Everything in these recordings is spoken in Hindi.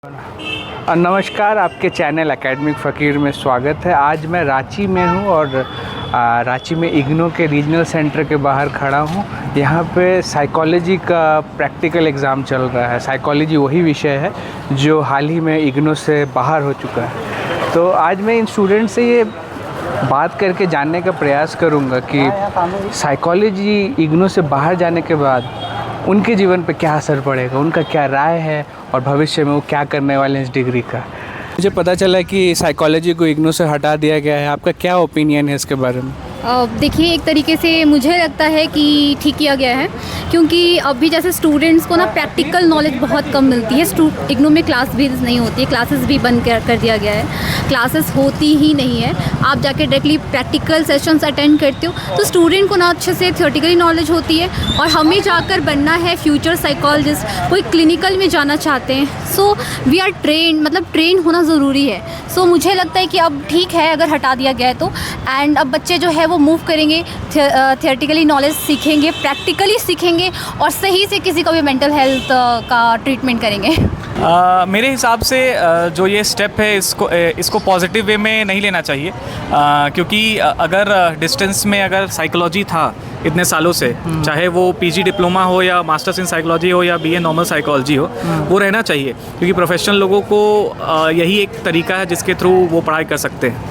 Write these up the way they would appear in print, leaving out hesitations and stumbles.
नमस्कार, आपके चैनल एकेडमिक फ़कीर में स्वागत है। आज मैं रांची में हूँ और रांची में इग्नू के रीजनल सेंटर के बाहर खड़ा हूँ। यहाँ पे साइकोलॉजी का प्रैक्टिकल एग्ज़ाम चल रहा है। साइकोलॉजी वही विषय है जो हाल ही में इग्नू से बाहर हो चुका है। तो आज मैं इन स्टूडेंट से ये बात करके जानने का प्रयास करूँगा कि साइकोलॉजी इग्नू से बाहर जाने के बाद उनके जीवन पे क्या असर पड़ेगा, उनका क्या राय है और भविष्य में वो क्या करने वाले हैं इस डिग्री का। मुझे पता चला कि साइकोलॉजी को इग्नू से हटा दिया गया है। आपका क्या ओपिनियन है इसके बारे में? देखिए, एक तरीके से मुझे लगता है कि ठीक किया गया है, क्योंकि अभी जैसे स्टूडेंट्स को ना प्रैक्टिकल नॉलेज बहुत कम मिलती है। इग्नू में क्लास भी नहीं होती है, क्लासेस भी बंद कर दिया गया है, क्लासेस होती ही नहीं है। आप जाके डायरेक्टली प्रैक्टिकल सेशंस अटेंड करते हो तो स्टूडेंट को ना अच्छे से थियोरेटिकली नॉलेज होती है। और हमें जाकर बनना है फ्यूचर साइकोलॉजिस्ट, कोई क्लिनिकल में जाना चाहते हैं। सो वी आर ट्रेन, मतलब ट्रेन होना ज़रूरी है। सो मुझे लगता है कि अब ठीक है अगर हटा दिया गया है तो। एंड अब बच्चे जो है वो मूव करेंगे, थियोरेटिकली नॉलेज सीखेंगे, प्रैक्टिकली सीखेंगे और सही से किसी का भी मेंटल हेल्थ का ट्रीटमेंट करेंगे। मेरे हिसाब से जो ये स्टेप है इसको पॉजिटिव वे में नहीं लेना चाहिए, क्योंकि अगर डिस्टेंस में अगर साइकोलॉजी था इतने सालों से, चाहे वो पीजी डिप्लोमा हो या मास्टर्स इन साइकोलॉजी हो या बीए नॉर्मल साइकोलॉजी हो, वो रहना चाहिए, क्योंकि प्रोफेशनल लोगों को यही एक तरीका है जिसके थ्रू वो पढ़ाई कर सकते हैं।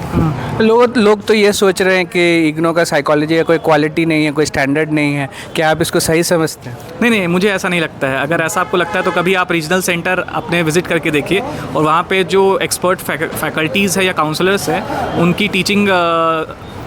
लोग तो ये सोच रहे हैं कि इग्नू का साइकोलॉजी का कोई क्वालिटी नहीं है, कोई स्टैंडर्ड नहीं है। क्या आप इसको सही समझते हैं? नहीं, मुझे ऐसा नहीं लगता है। अगर ऐसा आपको लगता है तो कभी आप रीजनल सेंटर अपने विजिट करके देखिए और वहाँ पे जो एक्सपर्ट फैकल्टीज़ है या काउंसलर्स हैं उनकी टीचिंग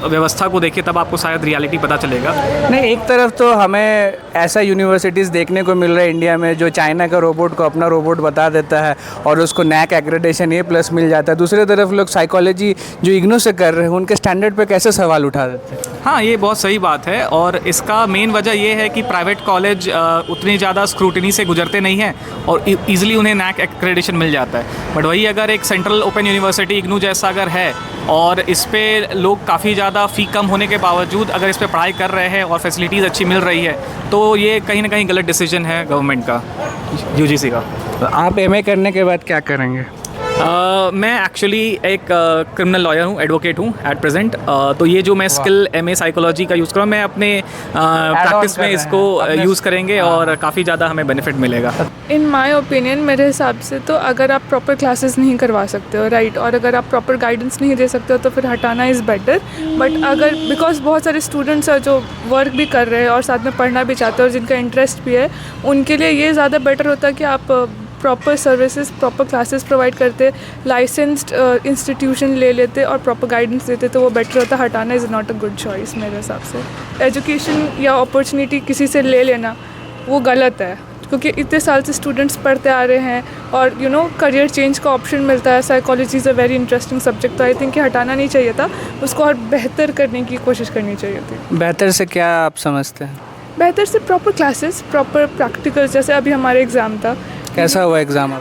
व्यवस्था को देखिए, तब आपको शायद रियलिटी पता चलेगा। नहीं, एक तरफ तो हमें ऐसा यूनिवर्सिटीज़ देखने को मिल रहा है इंडिया में जो चाइना का रोबोट को अपना रोबोट बता देता है और उसको नैक एक्रेडिटेशन A+ मिल जाता है। दूसरी तरफ लोग साइकोलॉजी जो इग्नू से कर रहे हैं उनके स्टैंडर्ड पे कैसे सवाल उठा देते हैं? हाँ, ये बहुत सही बात है और इसका मेन वजह ये है कि प्राइवेट कॉलेज उतनी ज़्यादा स्क्रूटनी से गुजरते नहीं हैं और ईज़िली उन्हें नैक एक्रेडिटेशन मिल जाता है। बट वही अगर एक सेंट्रल ओपन यूनिवर्सिटी इग्नू जैसा अगर है और इस पर लोग काफ़ी ज़्यादा फ़ी कम होने के बावजूद अगर इस पर पढ़ाई कर रहे हैं और फैसिलिटीज़ अच्छी मिल रही है, तो ये कहीं ना कहीं गलत डिसीजन है गवर्नमेंट का, UGC का। तो आप MA करने के बाद क्या करेंगे? मैं एक्चुअली एक क्रिमिनल लॉयर हूँ, एडवोकेट हूँ एट प्रेजेंट। तो ये जो मैं स्किल MA साइकोलॉजी का यूज़ कर रहा हूँ, मैं अपने प्रैक्टिस में इसको यूज़ करेंगे और काफ़ी ज़्यादा हमें बेनिफिट मिलेगा। इन माय ओपिनियन, मेरे हिसाब से तो अगर आप प्रॉपर क्लासेस नहीं करवा सकते हो, राइट, और अगर आप प्रॉपर गाइडेंस नहीं दे सकते हो तो फिर हटाना इज़ बेटर। बट अगर बिकॉज बहुत सारे स्टूडेंट्स हैं जो वर्क भी कर रहे हैं और साथ में पढ़ना भी चाहते हैं और जिनका इंटरेस्ट भी है, उनके लिए ये ज़्यादा बेटर होता है कि आप proper services, proper classes provide करते, लाइसेंस्ड इंस्टीट्यूशन ले लेते और प्रॉपर गाइडेंस देते, तो वो बेटर होता। हटाना is not a good choice मेरे हिसाब से। एजुकेशन या अपॉर्चुनिटी किसी से ले लेना वो गलत है, क्योंकि इतने साल से स्टूडेंट्स पढ़ते आ रहे हैं और करियर चेंज का ऑप्शन मिलता है। Psychology is a very interesting subject, तो आई थिंक कि हटाना नहीं चाहिए था, उसको और बेहतर करने की कोशिश करनी चाहिए थी। बेहतर से क्या आप समझते हैं? बेहतर से प्रॉपर क्लासेस, प्रॉपर प्रैक्टिकल्स। जैसे अभी हमारा एग्ज़ाम था। कैसा हुआ एग्ज़ाम?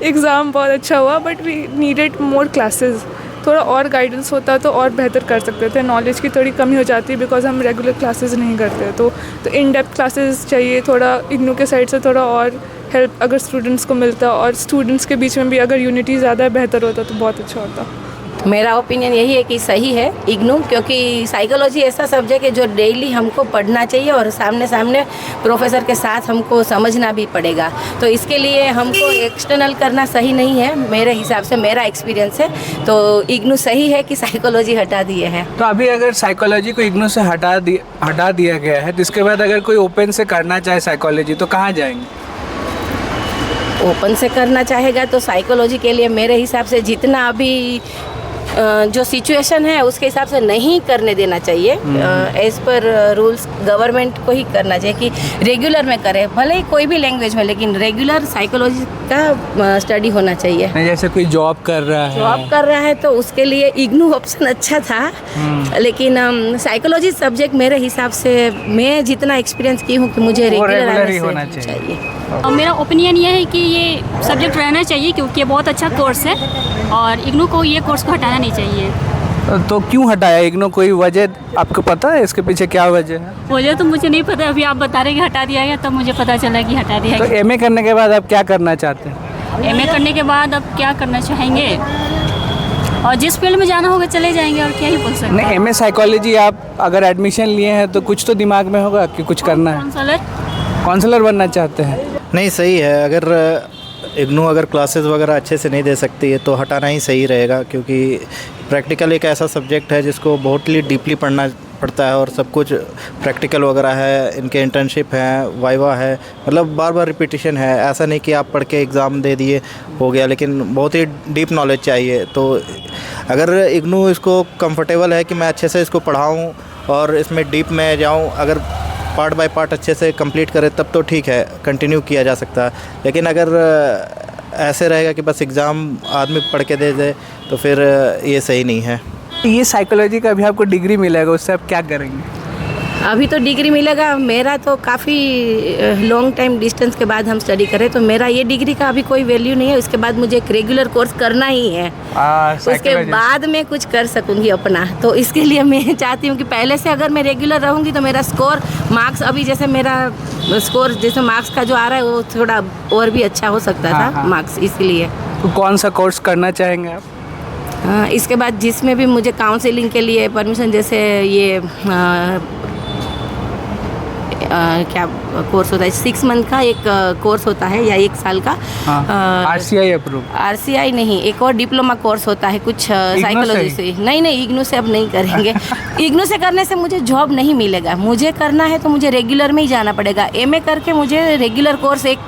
एग्ज़ाम बहुत अच्छा हुआ, but we needed more classes. थोड़ा और गाइडेंस होता तो और बेहतर कर सकते थे। नॉलेज की थोड़ी कमी हो जाती है बिकॉज हम रेगुलर क्लासेस नहीं करते, तो इन डेप्थ क्लासेस चाहिए। थोड़ा इग्नू के साइड से थोड़ा और हेल्प अगर स्टूडेंट्स को मिलता और स्टूडेंट्स के बीच में भी अगर यूनिटी ज़्यादा बेहतर होता तो बहुत अच्छा होता। मेरा ओपिनियन यही है कि सही है इग्नू, क्योंकि साइकोलॉजी ऐसा सब्जेक्ट है जो डेली हमको पढ़ना चाहिए और सामने प्रोफेसर के साथ हमको समझना भी पड़ेगा। तो इसके लिए हमको एक्सटर्नल करना सही नहीं है मेरे हिसाब से, मेरा एक्सपीरियंस है। तो इग्नू सही है कि साइकोलॉजी हटा दिए हैं। तो अभी अगर साइकोलॉजी को इग्नू से हटा दिया गया है तो इसके बाद अगर कोई ओपन से करना चाहे साइकोलॉजी तो कहाँ जाएंगे? ओपन से करना चाहेगा तो साइकोलॉजी के लिए मेरे हिसाब से जितना अभी जो सिचुएशन है उसके हिसाब से नहीं करने देना चाहिए। एज़ पर रूल्स गवर्नमेंट को ही करना चाहिए कि रेगुलर में करे, भले ही कोई भी लैंग्वेज में, लेकिन रेगुलर साइकोलॉजी का स्टडी होना चाहिए। जैसे कोई जॉब कर रहा है तो उसके लिए इग्नू ऑप्शन अच्छा था, लेकिन साइकोलॉजी सब्जेक्ट मेरे हिसाब से, मैं जितना एक्सपीरियंस की हूँ कि मुझे रेगुलर ही होना चाहिए। और मेरा ओपिनियन ये है कि ये सब्जेक्ट रहना चाहिए, क्योंकि ये बहुत अच्छा कोर्स है और इग्नू को ये कोर्स को हटाना नहीं चाहिए। तो क्यों हटाया इग्नू? कोई वजह आपको पता है इसके पीछे क्या वजह है? वजह तो मुझे नहीं पता, अभी आप बता रहे कि हटा दिया गया, तब मुझे पता चला कि हटा दिया गया। तो MA करने के बाद आप क्या करना चाहते हैं? एमए करने के बाद अब क्या करना चाहेंगे और जिस फील्ड में जाना होगा चले जाएंगे, और क्या ही बोल सकते नहीं, हैं। एमए साइकोलॉजी आप अगर एडमिशन लिए हैं तो कुछ तो दिमाग में होगा कि कुछ करना है। काउंसलर बनना चाहते हैं? नहीं, सही है। अगर इग्नू अगर क्लासेस वगैरह अच्छे से नहीं दे सकती है तो हटाना ही सही रहेगा, क्योंकि प्रैक्टिकल एक ऐसा सब्जेक्ट है जिसको बहुत ही डीपली पढ़ना पड़ता है और सब कुछ प्रैक्टिकल वगैरह है, इनके इंटर्नशिप है, वाइवा है, मतलब बार बार रिपीटिशन है। ऐसा नहीं कि आप पढ़ के एग्ज़ाम दे दिए हो गया, लेकिन बहुत ही डीप नॉलेज चाहिए। तो अगर इग्नू इसको कंफर्टेबल है कि मैं अच्छे से इसको पढ़ाऊँ और इसमें डीप में जाऊँ, अगर पार्ट बाय पार्ट अच्छे से कंप्लीट करे तब तो ठीक है, कंटिन्यू किया जा सकता है। लेकिन अगर ऐसे रहेगा कि बस एग्ज़ाम आदमी पढ़ के दे दे तो फिर ये सही नहीं है। ये साइकोलॉजी का अभी आपको डिग्री मिलेगा, उससे आप क्या करेंगे? अभी तो डिग्री मिलेगा, मेरा तो काफ़ी लॉन्ग टाइम डिस्टेंस के बाद हम स्टडी करें तो मेरा ये डिग्री का अभी कोई वैल्यू नहीं है। उसके बाद मुझे एक रेगुलर कोर्स करना ही है, उसके बाद मैं कुछ कर सकूंगी अपना। तो इसके लिए मैं चाहती हूँ कि पहले से अगर मैं रेगुलर रहूँगी तो मेरा स्कोर मार्क्स, अभी जैसे मेरा स्कोर जैसे मार्क्स का जो आ रहा है वो थोड़ा और भी अच्छा हो सकता था मार्क्स, इसलिए। तो कौन सा कोर्स करना चाहेंगे आप? इसके बाद जिसमें भी मुझे काउंसलिंग के लिए परमिशन, जैसे ये क्या कोर्स होता है, 6 मंथ का एक कोर्स होता है या 1 साल का, RCI अप्रूव? RCI नहीं, एक और डिप्लोमा कोर्स होता है कुछ साइकोलॉजी से। नहीं, इग्नू से अब नहीं करेंगे। इग्नू से करने से मुझे जॉब नहीं मिलेगा, मुझे करना है तो मुझे रेगुलर में ही जाना पड़ेगा। एमए करके मुझे रेगुलर कोर्स एक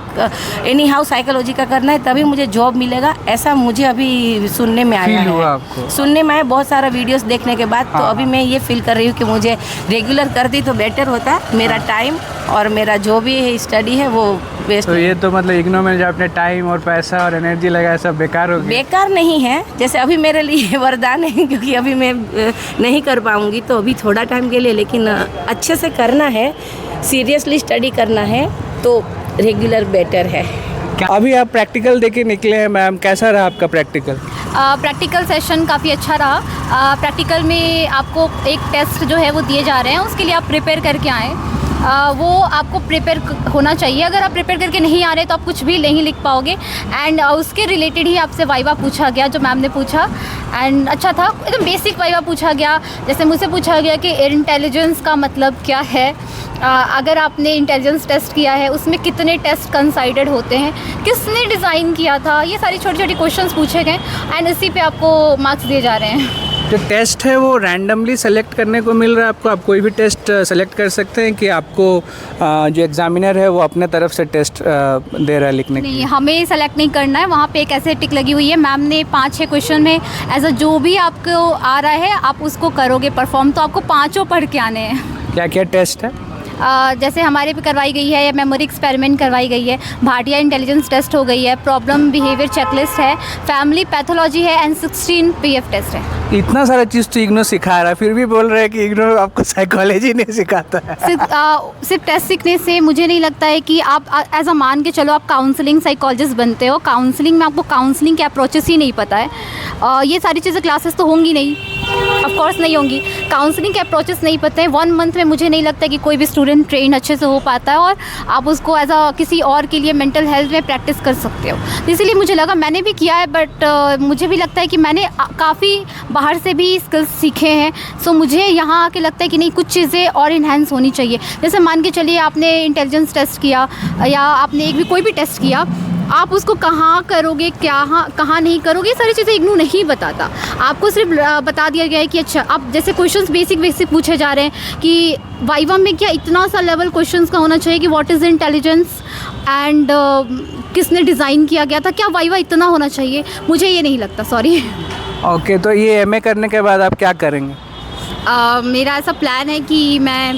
एनी हाउ साइकोलॉजी का करना है, तभी मुझे जॉब मिलेगा, ऐसा मुझे अभी सुनने में आया है। सुनने में आया बहुत सारा वीडियोस देखने के बाद। तो अभी मैं ये फील कर रही हूँ कि मुझे रेगुलर करती तो बेटर होता, मेरा टाइम और मेरा जो भी स्टडी है वो वेस्ट। तो ये तो मतलब इग्नू में जो आपने टाइम और पैसा और एनर्जी लगाया सब बेकार हो गया? बेकार नहीं है, जैसे अभी मेरे लिए वरदान है, क्योंकि अभी मैं नहीं कर पाऊँगी तो अभी थोड़ा टाइम के लिए, लेकिन अच्छे से करना है, सीरियसली स्टडी करना है तो रेगुलर बेटर है। अभी आप प्रैक्टिकल देके निकले हैं मैम, कैसा रहा आपका प्रैक्टिकल? प्रैक्टिकल सेशन काफ़ी अच्छा रहा। प्रैक्टिकल में आपको एक टेस्ट जो है वो दिए जा रहे हैं, उसके लिए आप प्रिपेयर करके आएँ। वो आपको प्रिपेयर होना चाहिए। अगर आप प्रिपेयर करके नहीं आ रहे तो आप कुछ भी नहीं लिख पाओगे। एंड उसके रिलेटेड ही आपसे वाइवा पूछा गया, जो मैम ने पूछा, एंड अच्छा था, एकदम बेसिक वाइवा पूछा गया। जैसे मुझसे पूछा गया कि इंटेलिजेंस का मतलब क्या है, अगर आपने इंटेलिजेंस टेस्ट किया है उसमें कितने टेस्ट कंसाइडर्ड होते हैं, किसने डिज़ाइन किया था, ये सारी छोटी छोटी क्वेश्चंस पूछे गए एंड इसी पे आपको मार्क्स दिए जा रहे हैं। जो टेस्ट है वो रैंडमली सेलेक्ट करने को मिल रहा है आपको? आप कोई भी टेस्ट सेलेक्ट कर सकते हैं कि आपको जो एग्जामिनर है वो अपने तरफ से टेस्ट दे रहा है लिखने के लिए? नहीं, हमें सेलेक्ट नहीं करना है। वहाँ पे एक ऐसे टिक लगी हुई है, मैम ने 5-6 क्वेश्चन में ऐसा जो भी आपको आ रहा है आप उसको करोगे परफॉर्म, तो आपको 5 पढ़ के आने हैं। क्या क्या टेस्ट है? जैसे हमारे पे करवाई गई है, मेमोरी एक्सपेरिमेंट करवाई गई है, भाटिया इंटेलिजेंस टेस्ट हो गई है, प्रॉब्लम बिहेवियर चेकलिस्ट है, फैमिली पैथोलॉजी है एंड 16 PF टेस्ट है। इतना सारा चीज़ तो इग्नू सिखा रहा है, फिर भी बोल रहे हैं कि इग्नू आपको साइकोलॉजी नहीं सिखाता है। सिर्फ टेस्ट सीखने से मुझे नहीं लगता है कि आप एज अ मान के चलो आप काउंसलिंग साइकोलॉजिस्ट बनते हो। काउंसलिंग में आपको काउंसलिंग के अप्रोचेस ही नहीं पता है, ये सारी चीज़ें क्लासेस तो होंगी नहीं, ऑफ कोर्स नहीं होंगी। काउंसलिंग के अप्रोचेस नहीं पता है, 1 मंथ में मुझे नहीं लगता कि कोई भी स्टूडेंट ट्रेन अच्छे से हो पाता है और आप उसको एज अ किसी और के लिए मेंटल हेल्थ में प्रैक्टिस कर सकते हो। तो इसीलिए मुझे लगा, मैंने भी किया है, बट मुझे भी लगता है कि मैंने काफ़ी बाहर से भी स्किल्स सीखे हैं। सो मुझे यहाँ आके लगता है कि नहीं, कुछ चीज़ें और इन्हेंस होनी चाहिए। जैसे मान के चलिए आपने इंटेलिजेंस टेस्ट किया या आपने कोई भी टेस्ट किया, आप उसको कहाँ करोगे, कहाँ नहीं करोगे, ये सारी चीज़ें इग्नू नहीं बताता। आपको सिर्फ बता दिया गया है कि अच्छा, आप जैसे क्वेश्चंस बेसिक पूछे जा रहे हैं कि वाइवा में क्या इतना सा लेवल क्वेश्चंस का होना चाहिए कि व्हाट इज़ इंटेलिजेंस एंड किसने डिज़ाइन किया गया था, क्या वाइवा इतना होना चाहिए? मुझे ये नहीं लगता, सॉरी। ओके, तो ये एमए करने के बाद आप क्या करेंगे? मेरा ऐसा प्लान है कि मैं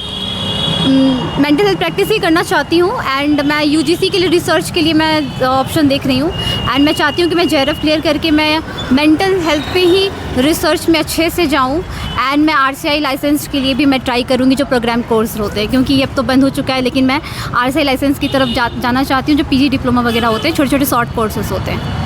मेंटल हेल्थ प्रैक्टिस ही करना चाहती हूँ एंड मैं यूजीसी के लिए रिसर्च के लिए मैं ऑप्शन देख रही हूँ एंड मैं चाहती हूँ कि मैं जेआरएफ क्लियर करके मैं मेंटल हेल्थ पे ही रिसर्च में अच्छे से जाऊँ एंड मैं आरसीआई लाइसेंस के लिए भी मैं ट्राई करूँगी, जो प्रोग्राम कोर्स होते हैं, क्योंकि ये अब तो बंद हो चुका है, लेकिन मैं आरसीआई लाइसेंस की तरफ जाना चाहती हूँ, जो पीजी डिप्लोमा वगैरह होते हैं, छोटे छोटे शॉर्ट कोर्सेज होते हैं।